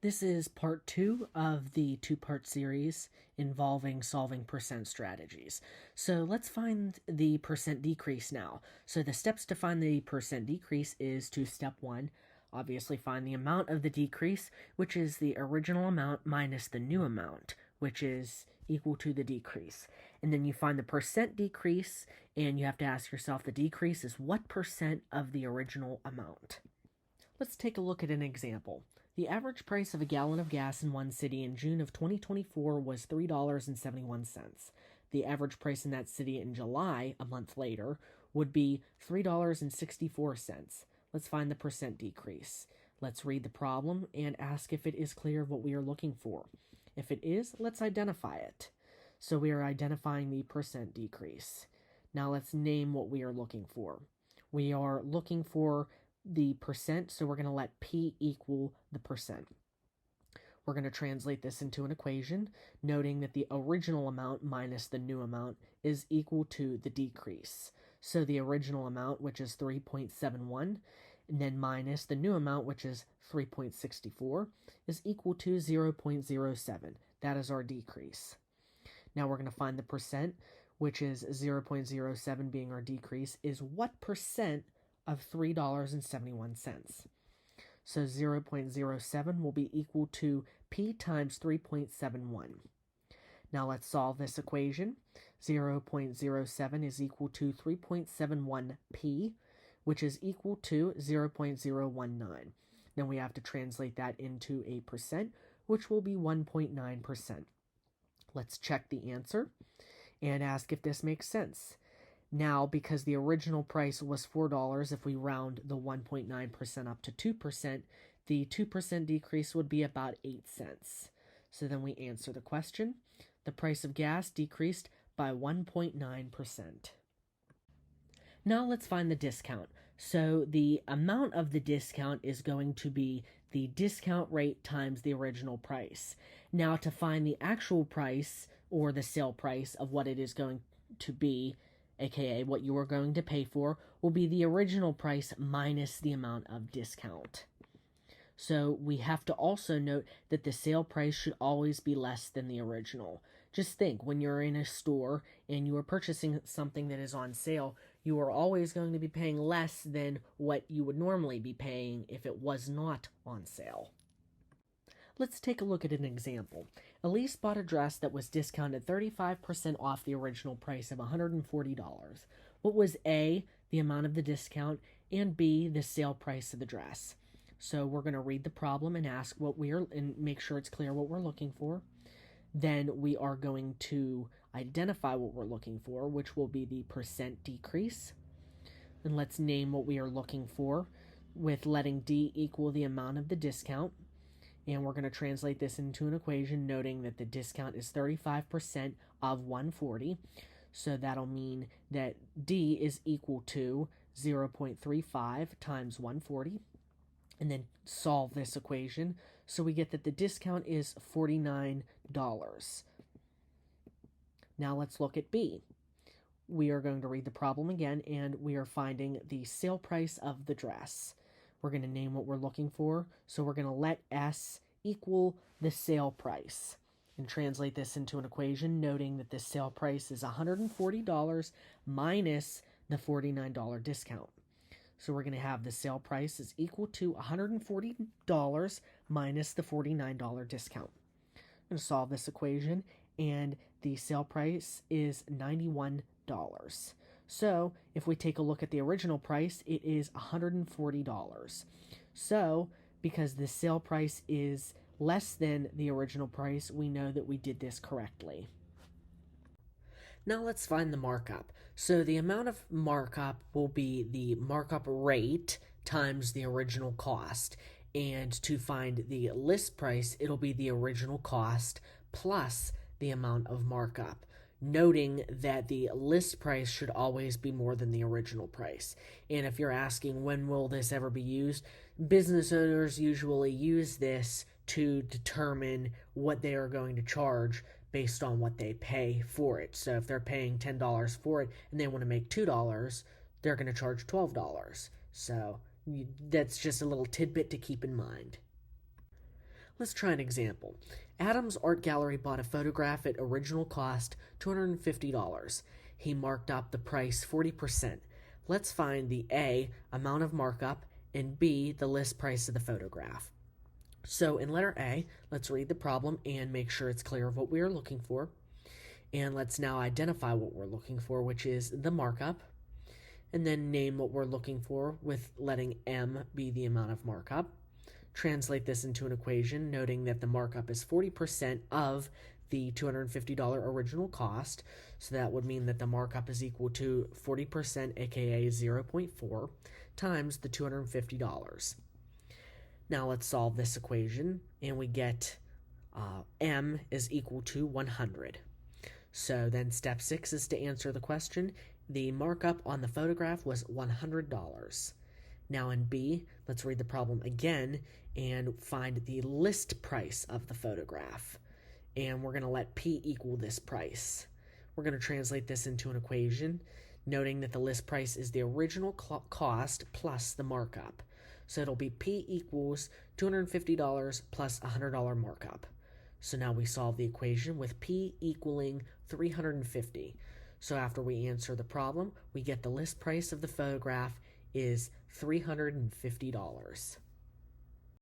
This is part 2 of the two-part series involving solving percent strategies. So let's find the percent decrease now. So the steps to find the percent decrease is to step 1, obviously find the amount of the decrease, which is the original amount minus the new amount, which is equal to the decrease. And then you find the percent decrease, and you have to ask yourself the decrease is what percent of the original amount. Let's take a look at an example. The average price of a gallon of gas in one city in June of 2024 was $3.71. The average price in that city in July, a month later, would be $3.64. Let's find the percent decrease. Let's read the problem and ask if it is clear of what we are looking for. If it is, let's identify it. So we are identifying the percent decrease. Now let's name what we are looking for. We are looking for the percent, so we're going to let P equal the percent. We're going to translate this into an equation, noting that the original amount minus the new amount is equal to the decrease. So the original amount, which is 3.71, and then minus the new amount, which is 3.64, is equal to 0.07. That is our decrease. Now we're going to find the percent, which is 0.07 being our decrease, is what percent of $3.71. So 0.07 will be equal to P times 3.71. Now let's solve this equation. 0.07 is equal to 3.71 P, which is equal to 0.019. Then we have to translate that into a percent, which will be 1.9%. Let's check the answer and ask if this makes sense. Now, because the original price was $4, if we round the 1.9% up to 2%, the 2% decrease would be about 8 cents. So then we answer the question. The price of gas decreased by 1.9%. Now let's find the discount. So the amount of the discount is going to be the discount rate times the original price. Now to find the actual price or the sale price of what it is going to be, aka what you are going to pay for, will be the original price minus the amount of discount. So we have to also note that the sale price should always be less than the original. Just think, when you're in a store and you are purchasing something that is on sale, you are always going to be paying less than what you would normally be paying if it was not on sale. Let's take a look at an example. Elise bought a dress that was discounted 35% off the original price of $140. What was A, the amount of the discount, and B, the sale price of the dress? So we're going to read the problem and ask and make sure it's clear what we're looking for. Then we are going to identify what we're looking for, which will be the percent decrease. And let's name what we are looking for with letting D equal the amount of the discount. And we're going to translate this into an equation, noting that the discount is 35% of 140. So that'll mean that D is equal to 0.35 times 140. And then solve this equation. So we get that the discount is $49. Now let's look at B. We are going to read the problem again, and we are finding the sale price of the dress. We're going to name what we're looking for, so we're going to let S equal the sale price and translate this into an equation, noting that the sale price is $140 minus the $49 discount. So we're going to have the sale price is equal to $140 minus the $49 discount. I'm going to solve this equation, and the sale price is $91. So if we take a look at the original price, it is $140. So because the sale price is less than the original price, we know that we did this correctly. Now let's find the markup. So the amount of markup will be the markup rate times the original cost. And to find the list price, it'll be the original cost plus the amount of markup, noting that the list price should always be more than the original price. And if you're asking when will this ever be used, business owners usually use this to determine what they are going to charge based on what they pay for it. So if they're paying $10 for it and they want to make $2, they're going to charge $12. So that's just a little tidbit to keep in mind. Let's try an example. Adam's art gallery bought a photograph at original cost $250. He marked up the price 40%. Let's find the A, amount of markup, and B, the list price of the photograph. So in letter A, let's read the problem and make sure it's clear of what we are looking for. And let's now identify what we're looking for, which is the markup. And then name what we're looking for with letting M be the amount of markup. Translate this into an equation, noting that the markup is 40% of the $250 original cost. So that would mean that the markup is equal to 40%, aka 0.4, times the $250. Now let's solve this equation, and we get M is equal to 100. So then step 6 is to answer the question. The markup on the photograph was $100. Now in B, let's read the problem again and find the list price of the photograph. And we're going to let P equal this price. We're going to translate this into an equation, noting that the list price is the original cost plus the markup. So it'll be P equals $250 plus $100 markup. So now we solve the equation with P equaling 350. So after we answer the problem, we get the list price of the photograph is $350.